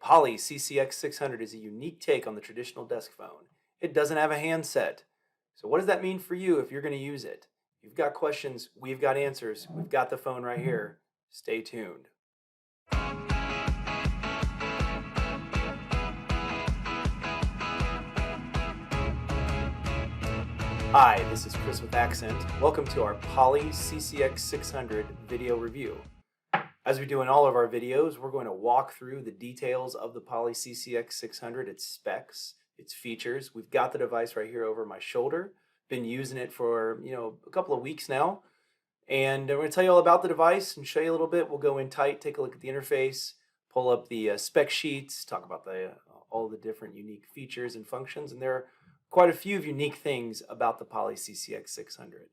Poly CCX 600 is a unique take on the traditional desk phone. It doesn't have a handset. So what does that mean for you if you're going to use it? If you've got questions, we've got answers. We've got the phone right here. Stay tuned. Hi, this is Chris with Accent. Welcome to our Poly CCX 600 video review. As we do in all of our videos, we're going to walk through the details of the Poly CCX 600, its specs, its features. We've got the device right here over my shoulder. Been using it for, a couple of weeks now. And we're going to tell you all about the device and show you a little bit. We'll go in tight, take a look at the interface, pull up the spec sheets, talk about all the different unique features and functions. And there are quite a few unique things about the Poly CCX 600.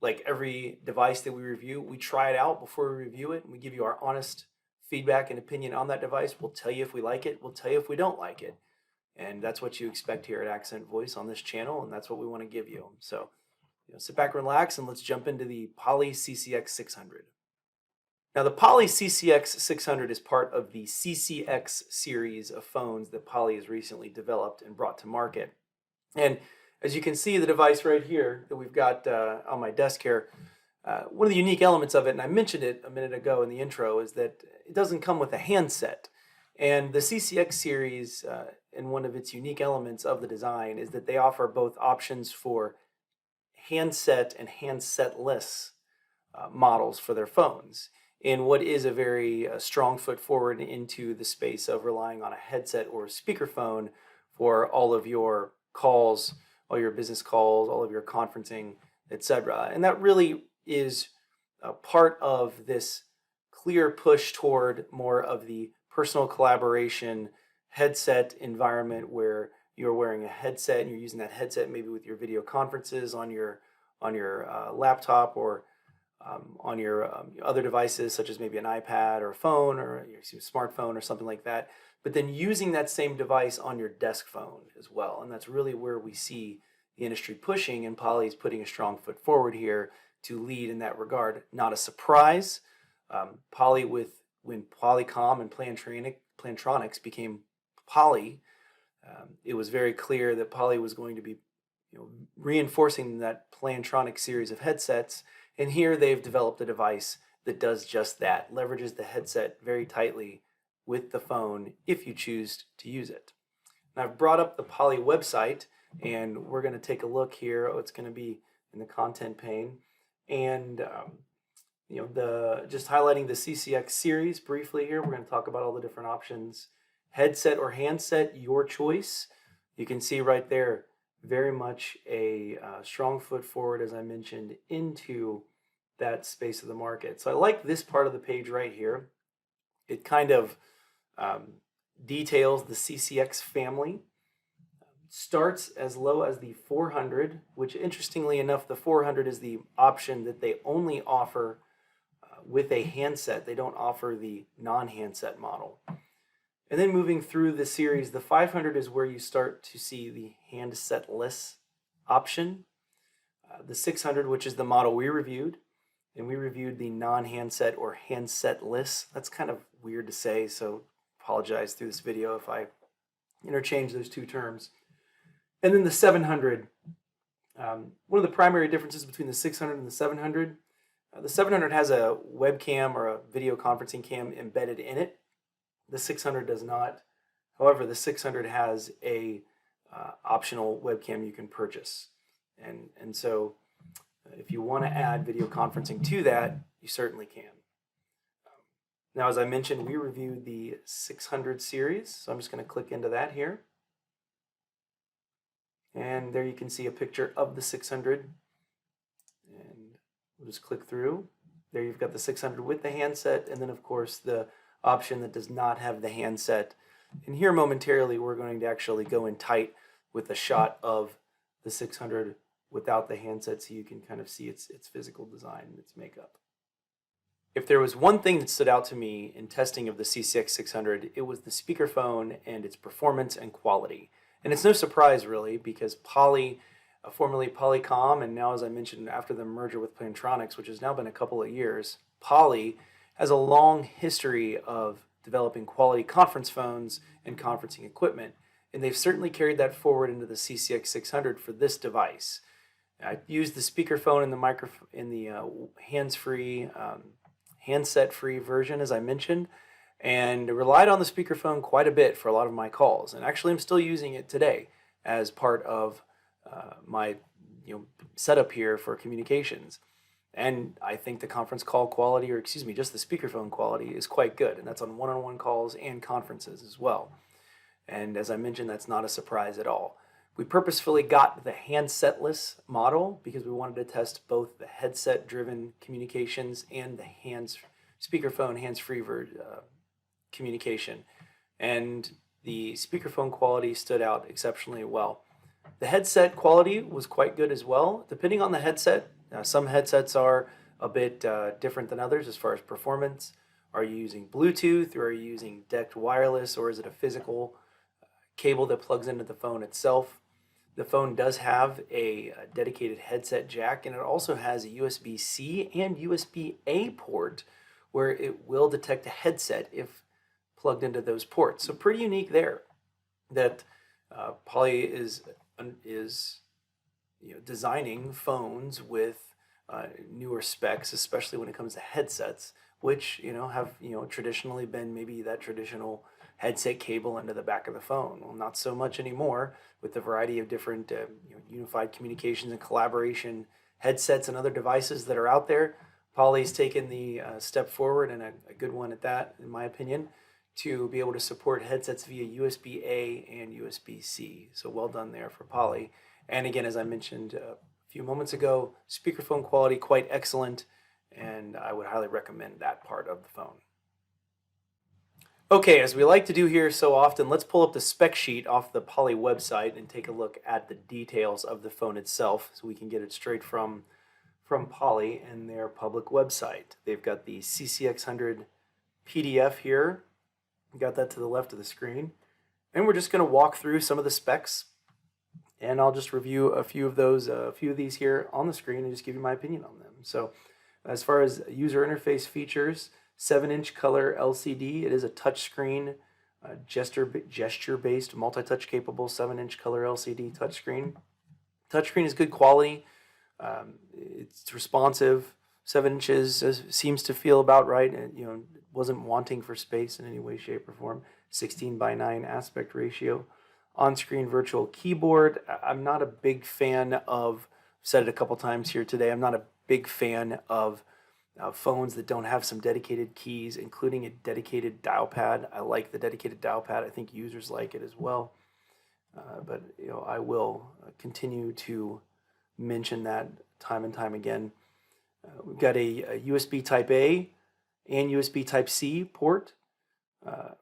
Like every device that we review, we try it out before we review it, and we give you our honest feedback and opinion on that device. We'll tell you if we like it, we'll tell you if we don't like it. And that's what you expect here at Accent Voice on this channel, and that's what we want to give you. So sit back, relax, and let's jump into the Poly CCX 600. Now, the Poly CCX 600 is part of the CCX series of phones that Poly has recently developed and brought to market. And as you can see, the device right here that we've got on my desk here, one of the unique elements of it, and I mentioned it a minute ago in the intro, is that it doesn't come with a handset. And the CCX series, and one of its unique elements of the design, is that they offer both options for handset and handsetless models for their phones, in what is a very strong foot forward into the space of relying on a headset or a speakerphone for all of your calls, all your business calls, all of your conferencing, etc. And that really is a part of this clear push toward more of the personal collaboration headset environment, where you're wearing a headset and you're using that headset maybe with your video conferences on your laptop or on your other devices, such as maybe an iPad or a phone or your smartphone or something like that. But then using that same device on your desk phone as well. And that's really where we see the industry pushing, and Poly's putting a strong foot forward here to lead in that regard. Not a surprise. Poly, when Polycom and Plantronics became Poly, it was very clear that Poly was going to be reinforcing that Plantronics series of headsets. And here they've developed a device that does just that, leverages the headset very tightly with the phone if you choose to use it. Now, I've brought up the Poly website, and we're going to take a look here. It's going to be in the content pane, and just highlighting the CCX series briefly here. We're going to talk about all the different options. Headset or handset, your choice. You can see right there, very much a strong foot forward, as I mentioned, into that space of the market. So I like this part of the page right here. It kind of details the CCX family. Starts as low as the 400, which interestingly enough, the 400 is the option that they only offer with a handset. They don't offer the non-handset model. And then moving through the series, the 500 is where you start to see the handsetless option. The 600, which is the model we reviewed, and we reviewed the non-handset or handsetless. That's kind of weird to say, so apologize through this video if I interchange those two terms. And then the 700, one of the primary differences between the 600 and the 700, the 700 has a webcam or a video conferencing cam embedded in it. The 600 does not. However, the 600 has a optional webcam you can purchase. And so if you want to add video conferencing to that, you certainly can. Now, as I mentioned, we reviewed the 600 series, so I'm just going to click into that here. And there you can see a picture of the 600. And we'll just click through. There you've got the 600 with the handset, and then, of course, the option that does not have the handset. And here momentarily, we're going to actually go in tight with a shot of the 600 without the handset, so you can kind of see its physical design and its makeup. If there was one thing that stood out to me in testing of the CCX 600, it was the speakerphone and its performance and quality. And it's no surprise, really, because Poly, formerly Polycom, and now, as I mentioned, after the merger with Plantronics, which has now been a couple of years, Poly has a long history of developing quality conference phones and conferencing equipment. And they've certainly carried that forward into the CCX 600 for this device. I used the speakerphone in the hands-free, handset-free version, as I mentioned, and relied on the speakerphone quite a bit for a lot of my calls. And actually, I'm still using it today as part of my setup here for communications. And I think the conference call quality, or excuse me, just the speakerphone quality is quite good. And that's on one-on-one calls and conferences as well. And as I mentioned, that's not a surprise at all. We purposefully got the handsetless model because we wanted to test both the headset-driven communications and the speakerphone hands-free communication. And the speakerphone quality stood out exceptionally well. The headset quality was quite good as well. Depending on the headset, some headsets are a bit different than others as far as performance. Are you using Bluetooth, or are you using DECT wireless, or is it a physical cable that plugs into the phone itself? The phone does have a dedicated headset jack, and it also has a USB-C and USB-A port where it will detect a headset if plugged into those ports. So pretty unique there that Poly is designing phones with newer specs, especially when it comes to headsets, which have traditionally been maybe that traditional headset cable into the back of the phone. Well, not so much anymore with the variety of different unified communications and collaboration headsets and other devices that are out there. Poly's taken the step forward, and a good one at that, in my opinion, to be able to support headsets via USB-A and USB-C. So well done there for Poly. And again, as I mentioned a few moments ago, speakerphone quality quite excellent, and I would highly recommend that part of the phone. Okay, as we like to do here so often, let's pull up the spec sheet off the Poly website and take a look at the details of the phone itself so we can get it straight from Poly and their public website. They've got the CCX100 PDF here. We got that to the left of the screen. And we're just going to walk through some of the specs, and I'll just review a few of these here on the screen and just give you my opinion on them. So as far as user interface features, 7-inch color LCD. It is a touchscreen, gesture-based, multi-touch capable 7-inch color LCD touchscreen. Touchscreen is good quality. It's responsive. 7 inches seems to feel about right. And, wasn't wanting for space in any way, shape, or form. 16:9 aspect ratio. On-screen virtual keyboard. I'm not a big fan of. I've said it a couple times here today. I'm not a big fan of phones that don't have some dedicated keys, including a dedicated dial pad. I like the dedicated dial pad. I think users like it as well. But I will continue to mention that time and time again. We've got a USB Type A and USB Type C port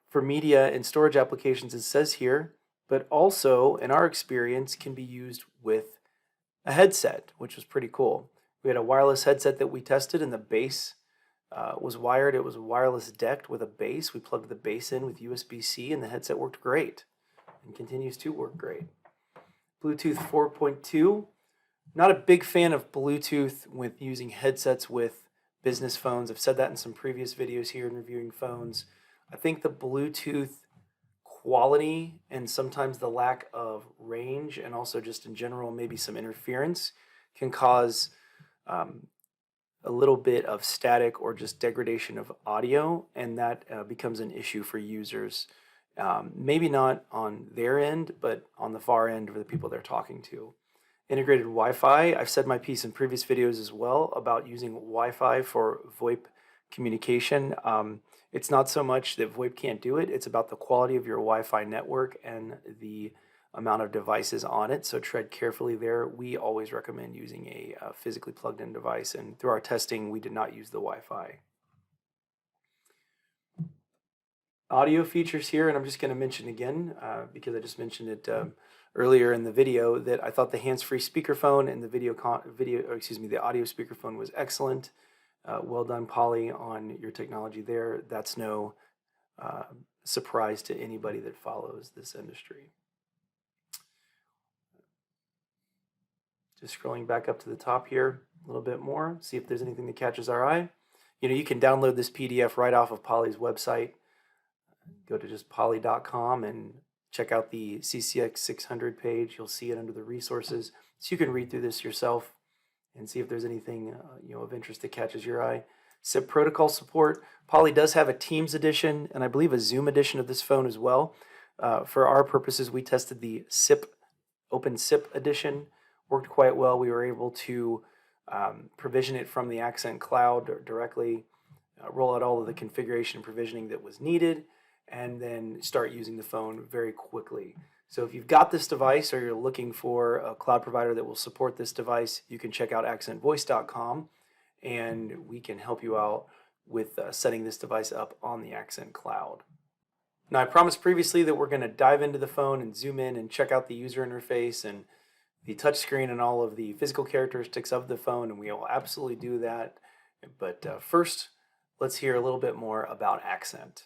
for media and storage applications, it says here, but also, in our experience, can be used with a headset, which was pretty cool. We had a wireless headset that we tested, and the base was wired. It was wireless DECT with a base. We plugged the base in with USB-C, and the headset worked great and continues to work great. Bluetooth 4.2. Not a big fan of Bluetooth with using headsets with business phones. I've said that in some previous videos here in reviewing phones. I think the Bluetooth quality and sometimes the lack of range, and also just in general maybe some interference, can cause a little bit of static or just degradation of audio, and that becomes an issue for users. Maybe not on their end, but on the far end for the people they're talking to. Integrated Wi-Fi. I've said my piece in previous videos as well about using Wi-Fi for VoIP communication. It's not so much that VoIP can't do it, it's about the quality of your Wi-Fi network and the amount of devices on it, so tread carefully there. We always recommend using a physically plugged in device, and through our testing we did not use the Wi-Fi. Audio features here, and I'm just going to mention again because I just mentioned it earlier in the video, that I thought the hands-free speakerphone and the the audio speakerphone was excellent. Well done, Poly, on your technology there. That's no surprise to anybody that follows this industry. Just scrolling back up to the top here a little bit more, see if there's anything that catches our eye. You can download this PDF right off of Poly's website. go to just poly.com and check out the CCX 600 page. You'll see it under the resources, so you can read through this yourself and see if there's anything of interest that catches your eye. SIP protocol support. Poly does have a Teams edition and I believe a Zoom edition of this phone as well. For our purposes, we tested the Open SIP edition. Worked quite well. We were able to provision it from the Accent cloud directly, roll out all of the configuration and provisioning that was needed, and then start using the phone very quickly. So if you've got this device or you're looking for a cloud provider that will support this device, you can check out accentvoice.com and we can help you out with setting this device up on the Accent cloud. Now, I promised previously that we're going to dive into the phone and zoom in and check out the user interface and the touchscreen and all of the physical characteristics of the phone, and we will absolutely do that. But first, let's hear a little bit more about Accent.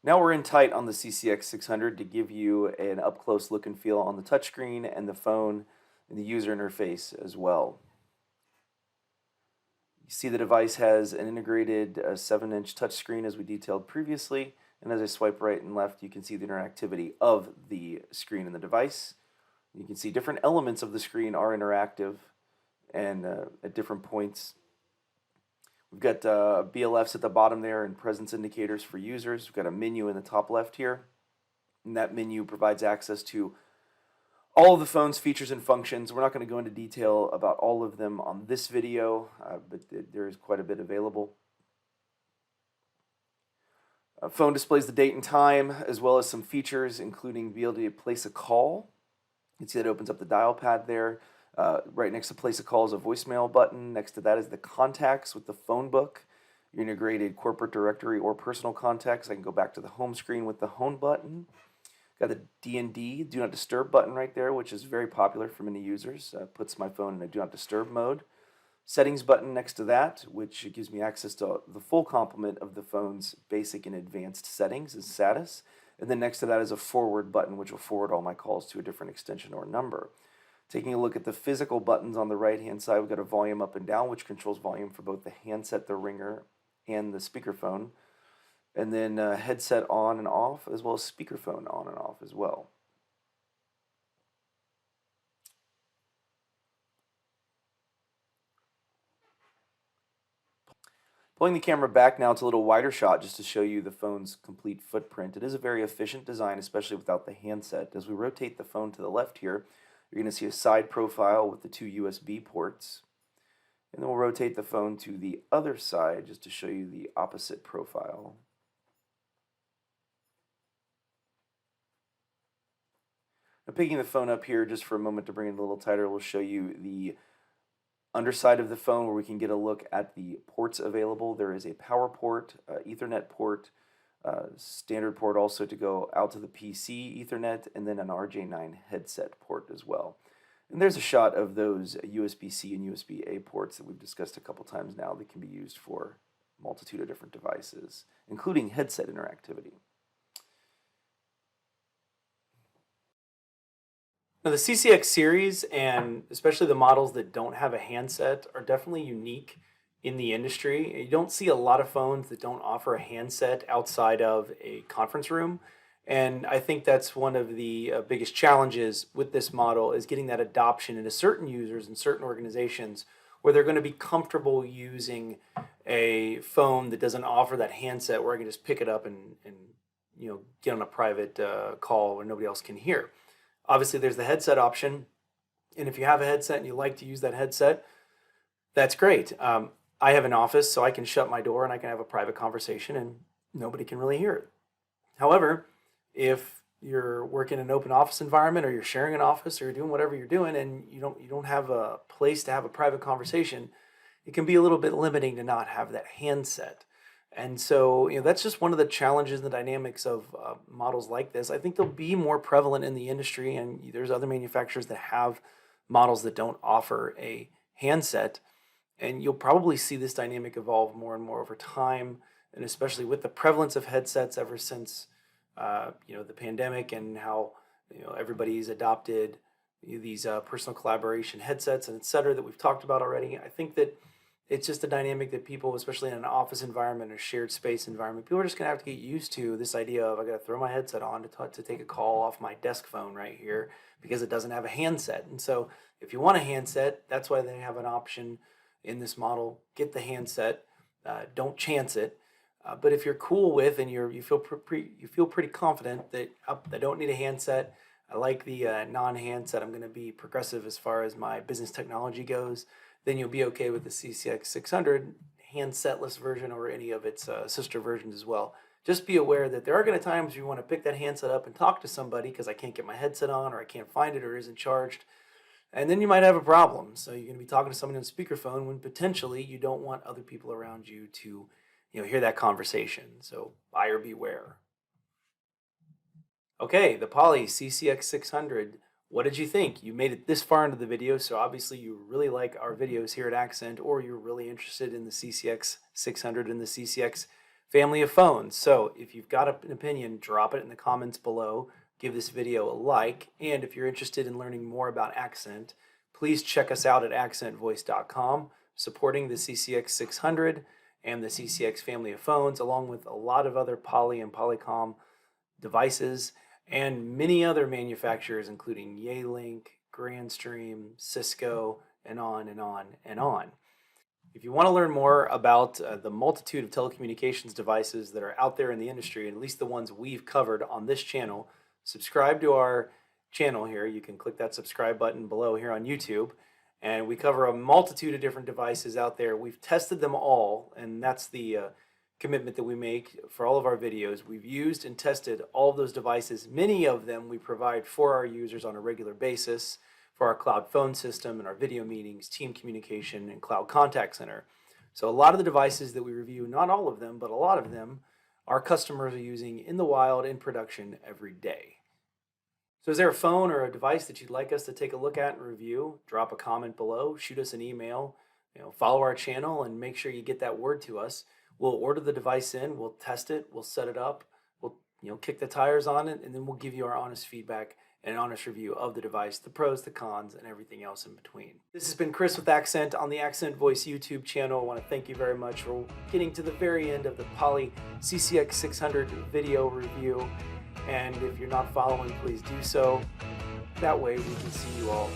Now we're in tight on the CCX 600 to give you an up-close look and feel on the touchscreen and the phone and the user interface as well. You see the device has an integrated 7-inch touchscreen as we detailed previously, and as I swipe right and left you can see the interactivity of the screen and the device. You can see different elements of the screen are interactive and at different points. We've got BLFs at the bottom there and presence indicators for users. We've got a menu in the top left here, and that menu provides access to all of the phone's features and functions. We're not going to go into detail about all of them on this video, but there is quite a bit available. Phone displays the date and time, as well as some features, including the ability to place a call. You can see that opens up the dial pad there. Right next to place a call is a voicemail button. Next to that is the contacts with the phone book, your integrated corporate directory or personal contacts. I can go back to the home screen with the home button. Got the D&D, do not disturb button right there, which is very popular for many users. Puts my phone in a do not disturb mode. Settings button next to that, which gives me access to the full complement of the phone's basic and advanced settings and status. And then next to that is a forward button, which will forward all my calls to a different extension or number. Taking a look at the physical buttons on the right-hand side, we've got a volume up and down, which controls volume for both the handset, the ringer, and the speakerphone. And then headset on and off, as well as speakerphone on and off as well. Pulling the camera back now to a little wider shot just to show you the phone's complete footprint. It is a very efficient design, especially without the handset. As we rotate the phone to the left here, you're going to see a side profile with the two USB ports. And then we'll rotate the phone to the other side just to show you the opposite profile. Now, picking the phone up here just for a moment to bring it a little tighter, we'll show you the underside of the phone where we can get a look at the ports available. There is a power port, Ethernet port, standard port also to go out to the PC Ethernet, and then an RJ9 headset port as well. And there's a shot of those USB-C and USB-A ports that we've discussed a couple times now that can be used for a multitude of different devices, including headset interactivity. Now, the CCX series, and especially the models that don't have a handset, are definitely unique in the industry. You don't see a lot of phones that don't offer a handset outside of a conference room. And I think that's one of the biggest challenges with this model is getting that adoption into certain users and certain organizations where they're going to be comfortable using a phone that doesn't offer that handset where I can just pick it up and get on a private call where nobody else can hear. Obviously, there's the headset option, and if you have a headset and you like to use that headset, that's great. I have an office, so I can shut my door and I can have a private conversation and nobody can really hear it. However, if you're working in an open office environment, or you're sharing an office, or you're doing whatever you're doing, and you don't have a place to have a private conversation, it can be a little bit limiting to not have that handset. And so, that's just one of the challenges and the dynamics of models like this. I think they'll be more prevalent in the industry, and there's other manufacturers that have models that don't offer a handset. And you'll probably see this dynamic evolve more and more over time, and especially with the prevalence of headsets ever since the pandemic, and how everybody's adopted these personal collaboration headsets and et cetera that we've talked about already. I think that it's just a dynamic that people, especially in an office environment or shared space environment, people are just gonna have to get used to this idea of, I gotta throw my headset on to take a call off my desk phone right here because it doesn't have a handset. And so if you want a handset, that's why they have an option in this model. Get the handset, don't chance it. But if you're cool with, and you feel pretty confident that I don't need a handset, I like the non-handset, I'm going to be progressive as far as my business technology goes, then you'll be okay with the CCX 600 handsetless version, or any of its sister versions as well. Just be aware that there are going to times you want to pick that handset up and talk to somebody because I can't get my headset on, or I can't find it, or it isn't charged. And then you might have a problem. So you're going to be talking to someone on speakerphone when potentially you don't want other people around you to hear that conversation. So buyer beware. Okay, the Poly CCX 600. What did you think? You made it this far into the video, so obviously you really like our videos here at Accent, or you're really interested in the CCX 600 and the CCX family of phones. So if you've got an opinion, drop it in the comments below. Give this video a like, and if you're interested in learning more about Accent, please check us out at accentvoice.com, supporting the CCX 600 and the CCX family of phones, along with a lot of other Poly and Polycom devices, and many other manufacturers, including Yealink, Grandstream, Cisco, and on and on and on. If you want to learn more about the multitude of telecommunications devices that are out there in the industry, and at least the ones we've covered on this channel, subscribe to our channel here. You can click that subscribe button below here on YouTube. And we cover a multitude of different devices out there. We've tested them all, and that's the commitment that we make for all of our videos. We've used and tested all of those devices. Many of them we provide for our users on a regular basis for our cloud phone system and our video meetings, team communication, and cloud contact center. So a lot of the devices that we review, not all of them, but a lot of them, our customers are using in the wild, in production every day. So is there a phone or a device that you'd like us to take a look at and review? Drop a comment below, shoot us an email, follow our channel, and make sure you get that word to us. We'll order the device in, we'll test it, we'll set it up, we'll kick the tires on it, and then we'll give you our honest feedback and an honest review of the device, the pros, the cons, and everything else in between. This has been Chris with Accent on the Accent Voice YouTube channel. I want to thank you very much for getting to the very end of the Poly CCX 600 video review. And if you're not following, please do so. That way we can see you all